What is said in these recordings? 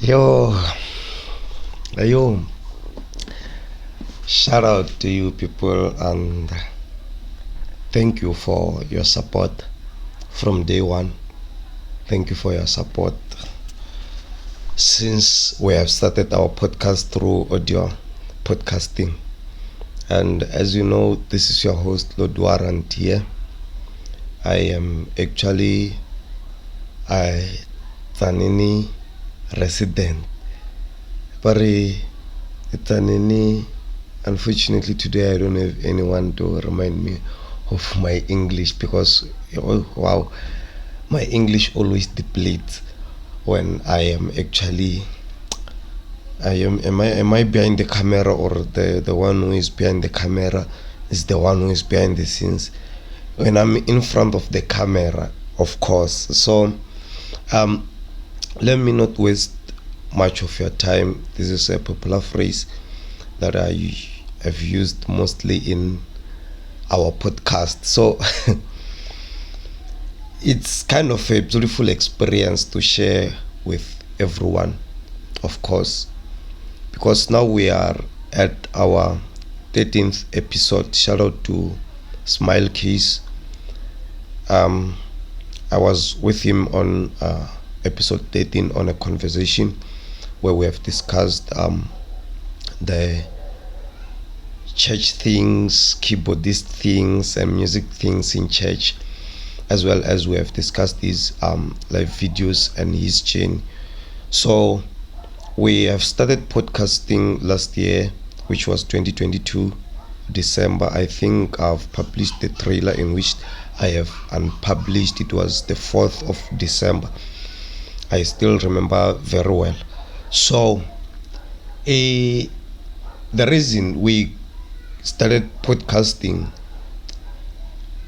Yo, yo, shout out to you people and thank you for your support from day one. Thank you for your support since we have started our podcast through audio podcasting. And as you know, this is your host Lodwarant here. I am actually a Tsanini resident. But Tsanini, unfortunately today I don't have anyone to remind me of my English because wow, my English always depletes when I am actually am I behind the camera, or the one who is behind the camera is the one who is behind the scenes when I'm in front of the camera, of course. So um let me not waste much of your time. This is a popular phrase that I have used mostly in our podcast. So it's kind of a beautiful experience to share with everyone, of course, because now we are at our 13th episode. Shout out to Smile Keys. I was with him on episode 13 on a conversation where we have discussed the church things, keyboardist things, and music things in church, as well as we have discussed his live videos and his journey. So we have started podcasting last year, which was 2022 December. I think I've published the trailer in which I have unpublished. It was the 4th of December. I still remember very well. So the reason we started podcasting,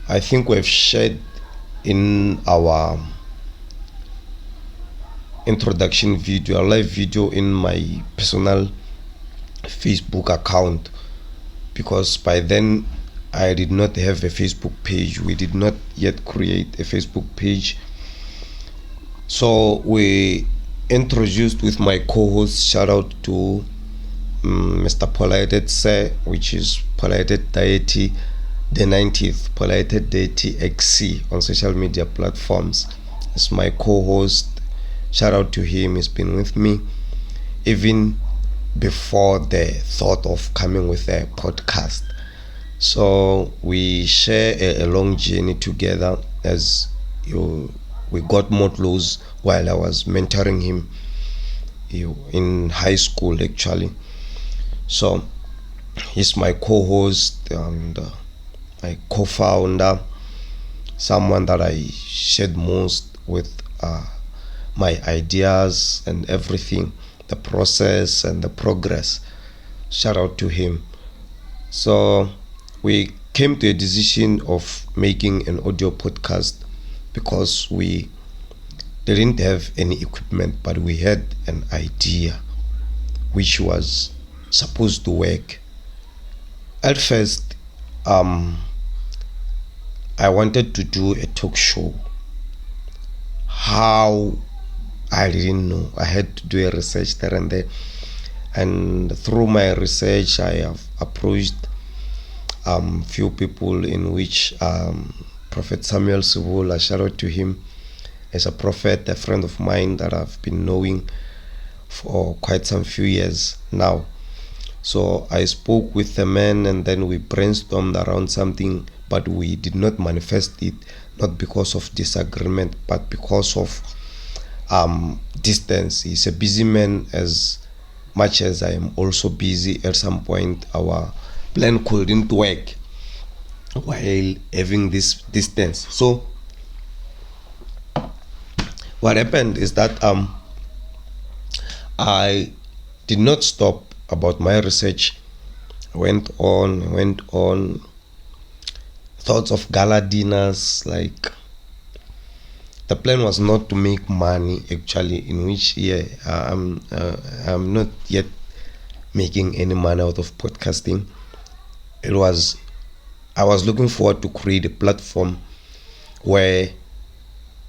I think we've shared in our introduction video, a live video in my personal Facebook account, because by then I did not have a Facebook page. We did not yet create a Facebook page. So we introduced with my co-host, shout out to Mr. Polite Sir, which is Polite Deity, the 90th Polite Deity XC on social media platforms. It's my co-host. Shout out to him. He's been with me even before the thought of coming with a podcast. So we share a long journey together as we got more close while I was mentoring him in high school actually. So he's my co-host and my co-founder, someone that I shared most with my ideas and everything, the process and the progress. Shout out to him. So we came to a decision of making an audio podcast because we didn't have any equipment, but we had an idea which was supposed to work. At first, I wanted to do a talk show. How? I didn't know. I had to do a research there and there. And through my research, I have approached few people, in which Prophet Samuel Sibula, shout out to him, as a prophet, a friend of mine that I've been knowing for quite some few years now. So I spoke with the man and then we brainstormed around something, but we did not manifest it, not because of disagreement, but because of distance. He's a busy man as much as I am also busy. At some point, our plan couldn't work while having this distance. So what happened is that I did not stop about my research. Went on. Thoughts of gala dinners, like the plan was not to make money actually, in which I'm not yet making any money out of podcasting. I was looking forward to create a platform where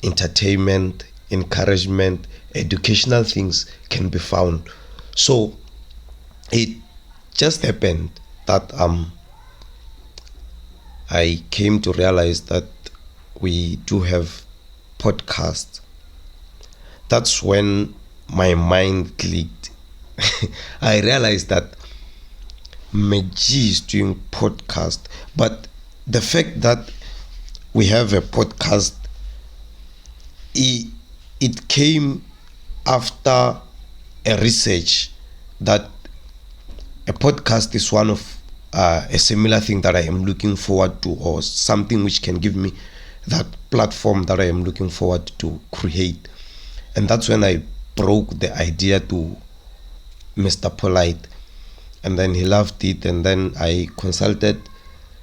entertainment encouragement, educational things can be found. So it just happened that I came to realize that we do have podcasts. That's when my mind clicked. I realized that Meji is doing podcast, but the fact that we have a podcast, it came after a research that a podcast is one of a similar thing that I am looking forward to, or something which can give me that platform that I am looking forward to create. And that's when I broke the idea to Mr. Polite, and then he loved it, and then I consulted,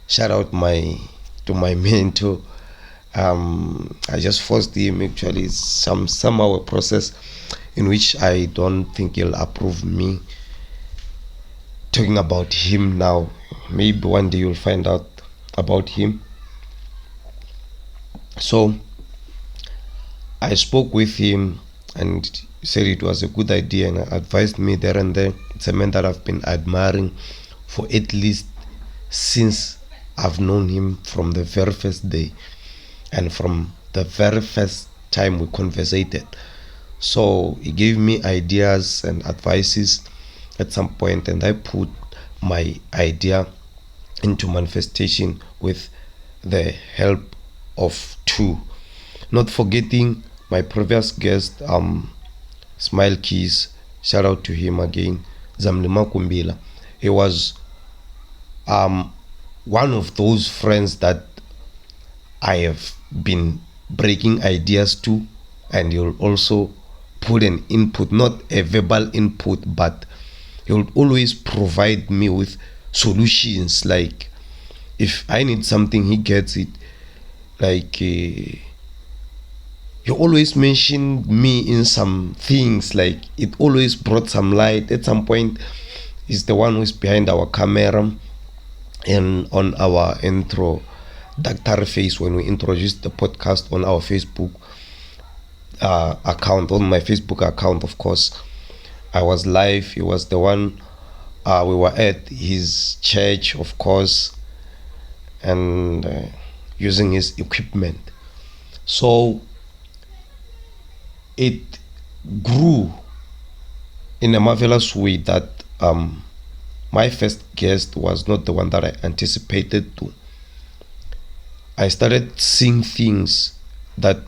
shout out to my mentor. I just forced him, actually somehow a process in which I don't think he'll approve me talking about him now. Maybe one day you'll find out about him. So I spoke with him and he said it was a good idea and advised me there and then. It's a man that I've been admiring for at least since I've known him from the very first day and from the very first time we conversated. So he gave me ideas and advices at some point, and I put my idea into manifestation with the help of two. Not forgetting my previous guest, Smile Keys, shout out to him again, Zamlima Kumbila. He was one of those friends that I have been breaking ideas to, and he'll also put an input, not a verbal input, but he'll always provide me with solutions. Like if I need something, he gets it. Like he always mentioned me in some things, like it always brought some light. At some point, he's the one who's behind our camera and on our intro Dr. Face when we introduced the podcast on our Facebook account, on my Facebook account, of course. I was live. He was the one. We were at his church, of course, and using his equipment. So it grew in a marvelous way that my first guest was not the one that I anticipated to. I started seeing things that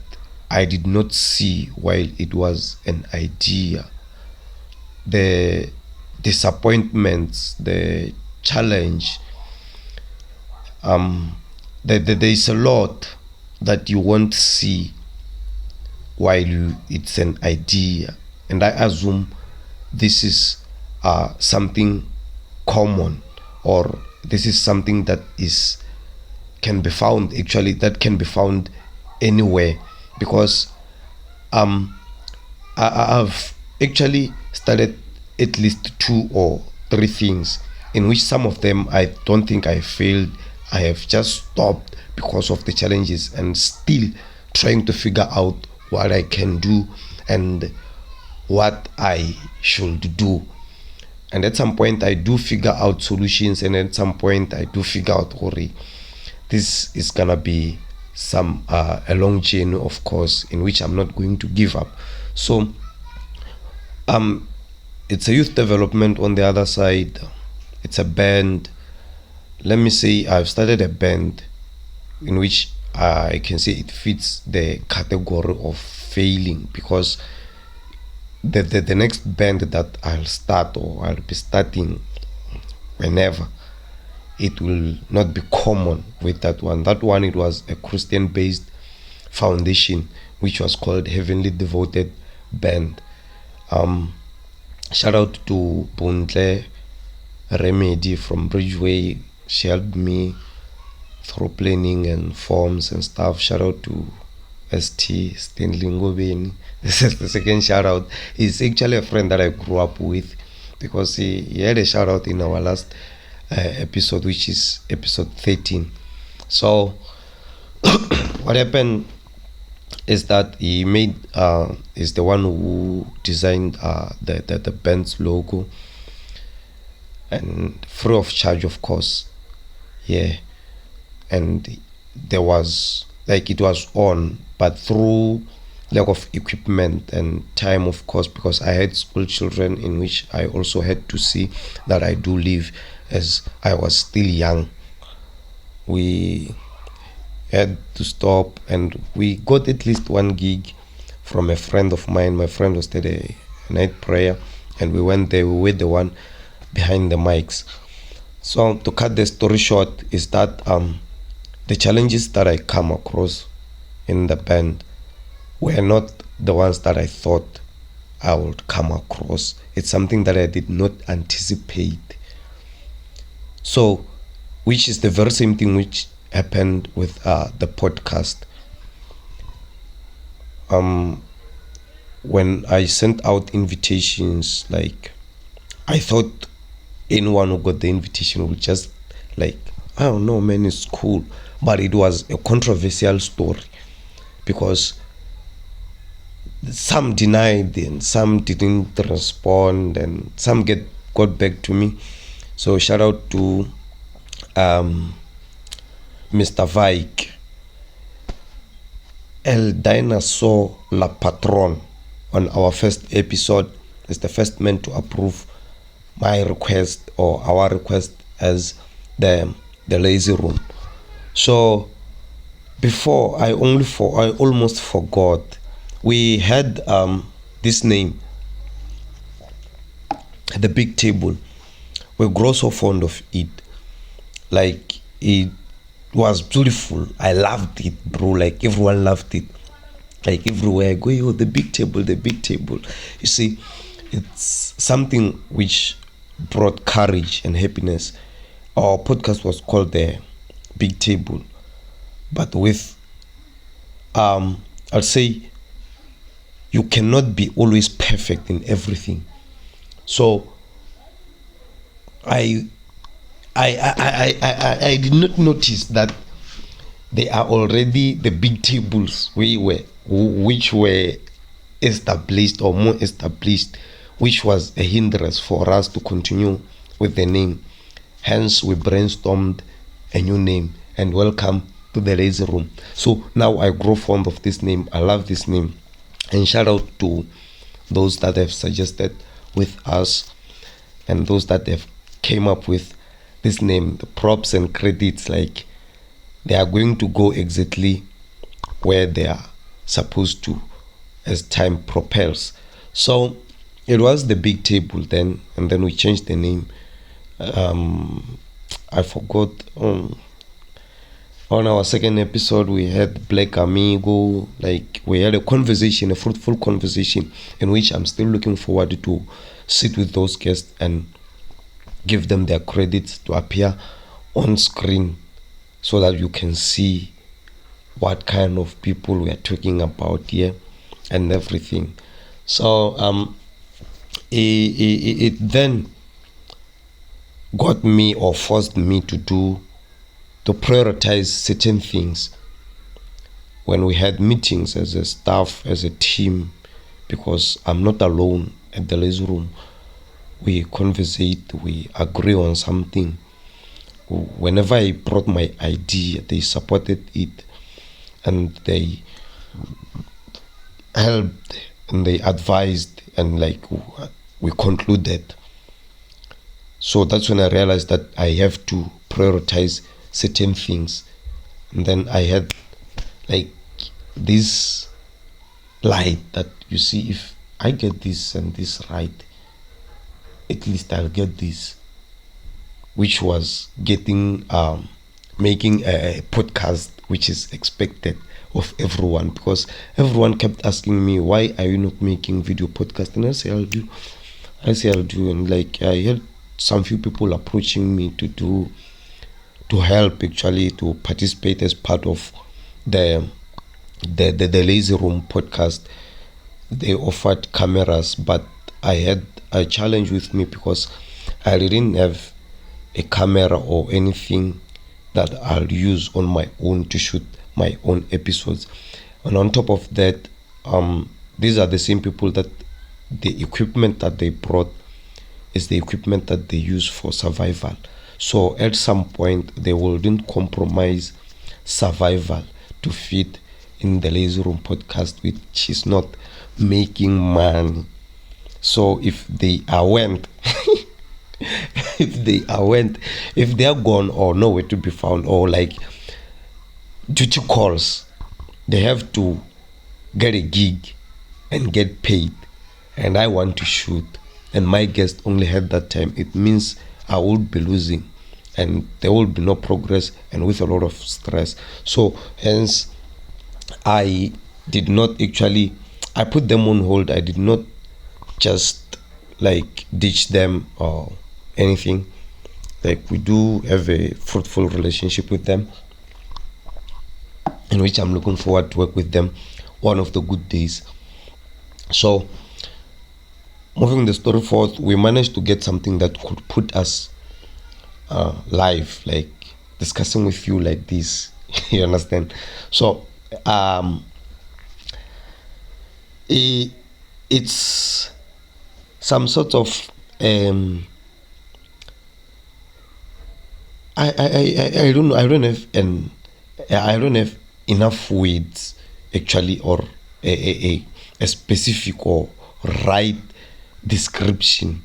I did not see while it was an idea. The disappointments, the challenge, there is a lot that you won't see while it's an idea. And I assume this is something common, or this is something that can be found anywhere, because I've actually started at least 2 or 3 things, in which some of them I don't think I failed. I have just stopped because of the challenges and still trying to figure out what I can do and what I should do. And at some point I do figure out solutions, and at some point I do figure out, this is gonna be a long journey, of course, in which I'm not going to give up. So it's a youth development on the other side. It's a band. Let me say I've started a band in which I can say it fits the category of failing, because the next band that I'll start, or I'll be starting whenever, it will not be common with that one. That one, it was a Christian based foundation which was called Heavenly Devoted Band. Shout out to Buntle Remedy from Bridgeway. She helped me through planning and forms and stuff. Shout out to ST Stanley Ngobeni. This is the second shout out. He's actually a friend that I grew up with, because he had a shout out in our last episode, which is episode 13. So what happened is that he made is the one who designed the band's logo, and free of charge, of course. Yeah, and there was like it was on, but through lack of equipment and time, of course, because I had school children in which I also had to see that I do live, as I was still young. We had to stop, and we got at least one gig from a friend of mine. My friend hosted a night prayer, and we went there. We were the one behind the mics. So to cut the story short, is that the challenges that I come across in the band were not the ones that I thought I would come across. It's something that I did not anticipate. So, which is the very same thing which happened with the podcast. When I sent out invitations, like, I thought anyone who got the invitation would just, like, I don't know, man, it's cool. But it was a controversial story, because some denied and some didn't respond, and some got back to me. So shout out to Mr. Vike, El Dinosaur La Patron, on our first episode, is the first man to approve my request, or our request, as the lazy room. So before, I almost forgot. We had this name, the big table. We grow so fond of it. Like, it was beautiful. I loved it, bro. Like, everyone loved it. Like, everywhere I go, yo, the big table, the big table. You see, it's something which brought courage and happiness. Our podcast was called the Big Table, but with I'll say, you cannot be always perfect in everything. So I did not notice that they are already the big tables which were established, or more established, which was a hindrance for us to continue with the name. Hence, we brainstormed a new name, and welcome to the lazy room. So now I grow fond of this name. I love this name, and shout out to those that have suggested with us, and those that have came up with this name. The props and credits, like, they are going to go exactly where they are supposed to as time propels. So it was the big table then, and then we changed the name. I forgot. On our second episode, we had Black Amigo. Like, we had a conversation, a fruitful conversation, in which I'm still looking forward to sit with those guests and give them their credits to appear on screen, so that you can see what kind of people we are talking about here and everything. So it then got me, or forced me to prioritize certain things when we had meetings as a staff, as a team, because I'm not alone at the lazy room. We conversate, we agree on something. Whenever I brought my idea, they supported it, and they helped, and they advised, and like, we concluded. So that's when I realized that I have to prioritize certain things. And then I had, like, this light that, you see, if I get this and this right, at least I'll get this, which was getting making a podcast which is expected of everyone, because everyone kept asking me, why are you not making video podcast? And I say I'll do. And like, I had some few people approaching me to help, actually, to participate as part of the lazy room podcast. They offered cameras, but I had a challenge with me, because I didn't have a camera or anything that I'll use on my own to shoot my own episodes. And on top of that, these are the same people that the equipment that they brought is the equipment that they use for survival. So at some point, they wouldn't compromise survival to fit in the Lazy Room podcast, which is not making money. So if they are went, if they are gone or nowhere to be found, or like duty calls, they have to get a gig and get paid, and I want to shoot, and my guest only had that time, it means I would be losing, and there will be no progress, and with a lot of stress. So hence, I did not actually, I put them on hold. I did not just like ditch them or anything. Like, we do have a fruitful relationship with them, in which I'm looking forward to work with them one of the good days. So moving the story forth, we managed to get something that could put us live, like discussing with you like this. You understand? So it's some sort of I don't know, I don't have enough words actually, or a specific or right description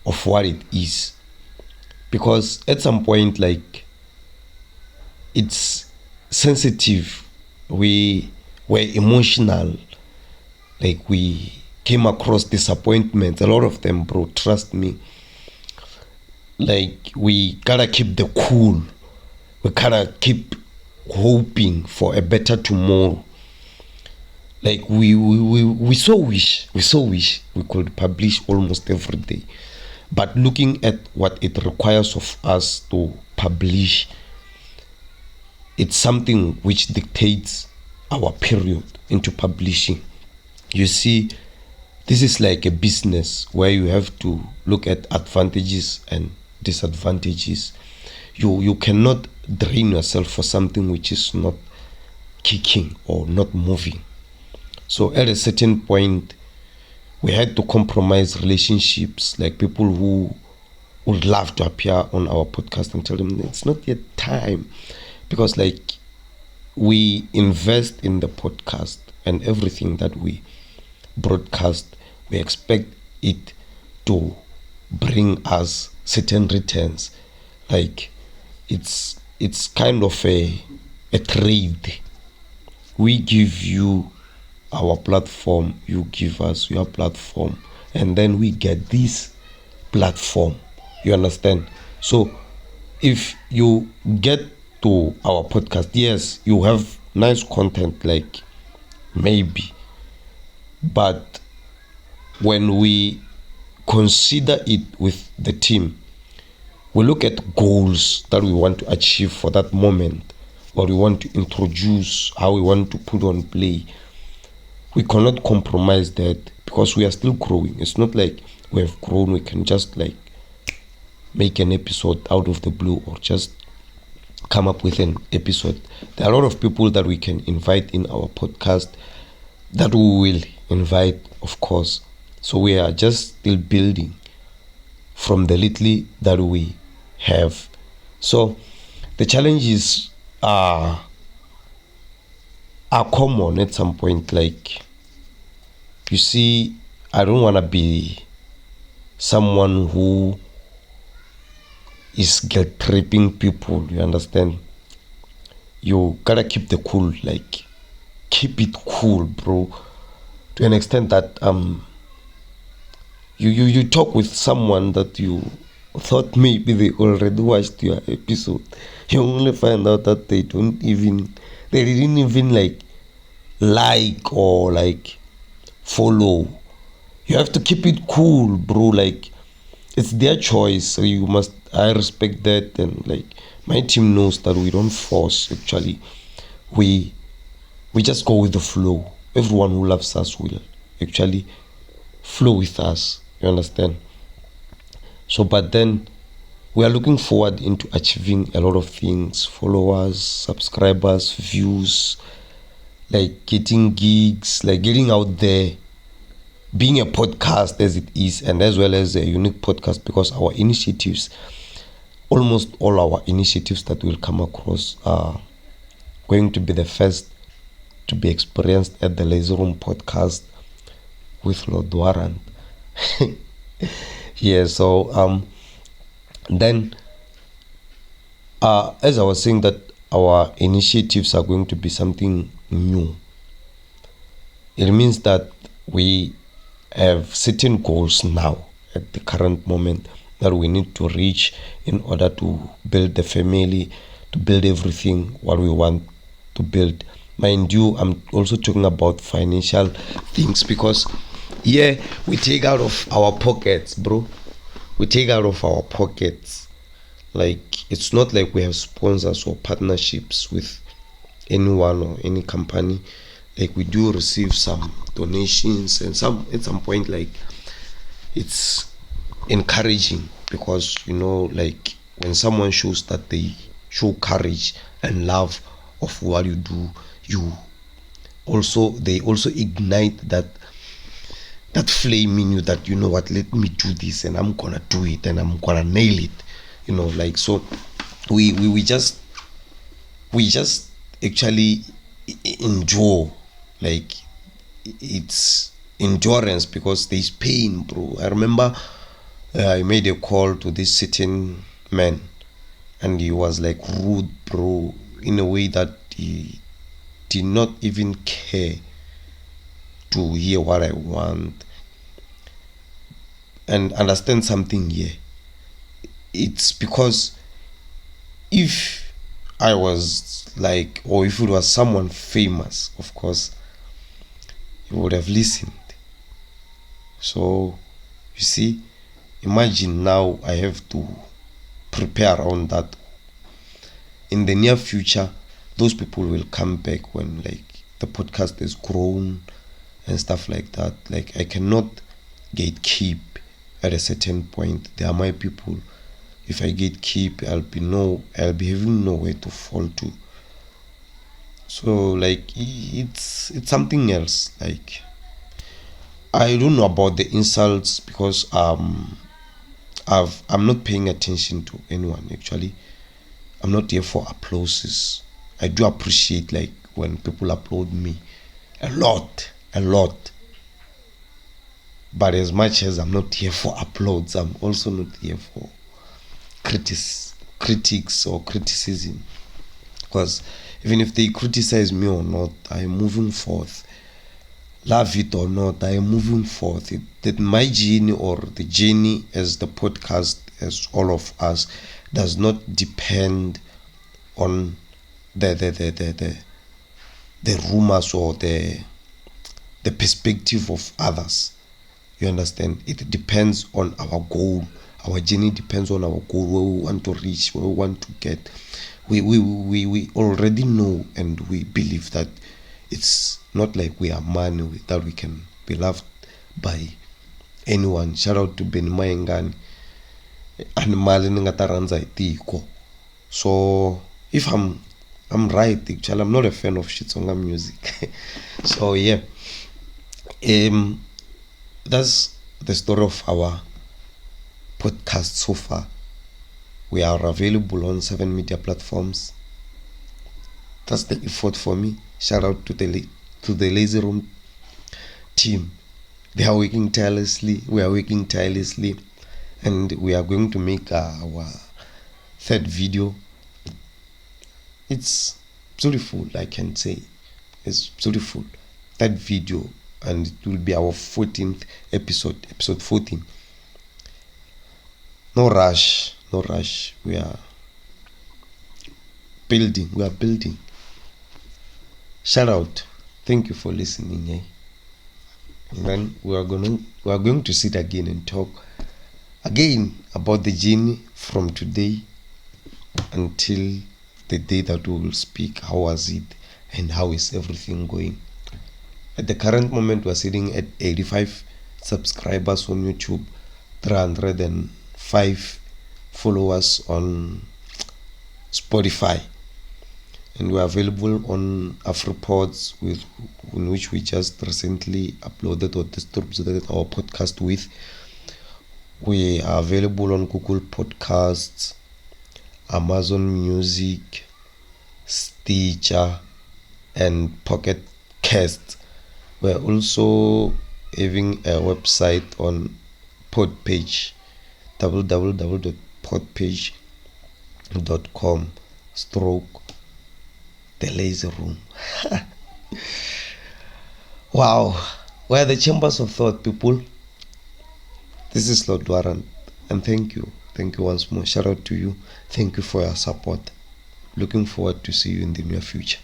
of what it is, because at some point, like, it's sensitive, we were emotional, like we came across disappointments, a lot of them, bro, trust me. Like, we gotta keep the cool, we gotta keep hoping for a better tomorrow. Like, we so wish we could publish almost every day, but looking at what it requires of us to publish, it's something which dictates our period into publishing. You see, this is like a business where you have to look at advantages and disadvantages. You cannot drain yourself for something which is not kicking or not moving. So at a certain point, we had to compromise relationships, like people who would love to appear on our podcast, and tell them it's not yet time, because like, we invest in the podcast, and everything that we broadcast, we expect it to bring us certain returns. Like, it's kind of a trade. We give you our platform, you give us your platform, and then we get this platform. You understand? So if you get to our podcast, yes, you have nice content, like, maybe, but when we consider it with the team, we look at goals that we want to achieve for that moment, or we want to introduce, how we want to put on play. We cannot compromise that, because we are still growing. It's not like we have grown, we can just like make an episode out of the blue, or just come up with an episode. There are a lot of people that we can invite in our podcast, that we will invite, of course. So we are just still building from the little that we have. So the challenges are common at some point. Like, you see, I don't want to be someone who is guilt tripping people. You understand? You gotta keep the cool, like, keep it cool, bro, to an extent that you talk with someone that you thought maybe they already watched your episode. You only find out that they didn't even like or like follow. You have to keep it cool, bro. Like, it's their choice, so I respect that. And like, my team knows that we don't force. Actually, we just go with the flow. Everyone who loves us will actually flow with us. You understand? So, but then we are looking forward into achieving a lot of things: followers, subscribers, views, like getting gigs, like getting out there, being a podcast as it is, and as well as a unique podcast, because our initiatives, almost all our initiatives that we'll come across are going to be the first to be experienced at the Lazy Room podcast with Lord Warrant. Yeah, so then as I was saying, that our initiatives are going to be something new. It means that we have certain goals now at the current moment that we need to reach in order to build the family, to build everything what we want to build. Mind you, I'm also talking about financial things, because we take out of our pockets, bro. We take out of our pockets. Like, it's not like we have sponsors or partnerships with anyone or any company. Like, we do receive some donations, and at some point, like, it's encouraging, because like, when someone shows that they show courage and love of what you do, they also ignite that flame in you, that what, let me do this, and I'm gonna do it, and I'm gonna nail it, like. So we just actually endure, like, it's endurance, because there's pain, bro. I remember I made a call to this certain man, and he was like rude, bro, in a way that he did not even care to hear what I want. And understand something here. It's because if I was like, or if it was someone famous, of course, he would have listened. So, you see, imagine now I have to prepare around that. In the near future, those people will come back when, like, the podcast is grown and stuff like that. Like, I cannot gatekeep at a certain point. They are my people. If I gatekeep, I'll be having nowhere to fall to. So, like, it's something else. Like, I don't know about the insults, because I'm not paying attention to anyone, actually. I'm not here for applauses. I do appreciate, like, when people applaud me a lot. But as much as I'm not here for applause, I'm also not here for critics or criticism. Because even if they criticize me or not, I am moving forth. Love it or not, I am moving forth. That my journey, or the journey as the podcast, as all of us, does not depend on the rumors or the perspective of others. You understand? It depends on our goal. Our journey depends on our goal, where we want to reach, where we want to get. We already know, and we believe that it's not like we are money that we can be loved by anyone. Shout out to Ben Mayengani. So if I'm right, actually, I'm not a fan of Shitsonga music. So yeah, that's the story of our podcast so far. We are available on 7 media platforms. That's the effort for me. Shout out to the Lazy Room team. They are working tirelessly. We are working tirelessly, and we are going to make our third video. It's beautiful, I can say. It's beautiful. That video, and it will be our 14th episode 14. No rush. We are building. Shout out. Thank you for listening. And then we are going to sit again and talk again about the journey from today until the day that we will speak. How was it, and how is everything going? At the current moment, we are sitting at 85 subscribers on YouTube, 305 followers on Spotify. and we're available on AfroPods, in which we just recently uploaded or distributed our podcast with. We are available on Google Podcasts, Amazon Music, Stitcher, and Pocket Cast. We're also having a website on Podpage, www.podpage.com stroke the lazy room. Wow, we're the chambers of thought, people. This is Lord Warren, and thank you once more. Shout out to you. Thank you for your support. Looking forward to see you in the near future.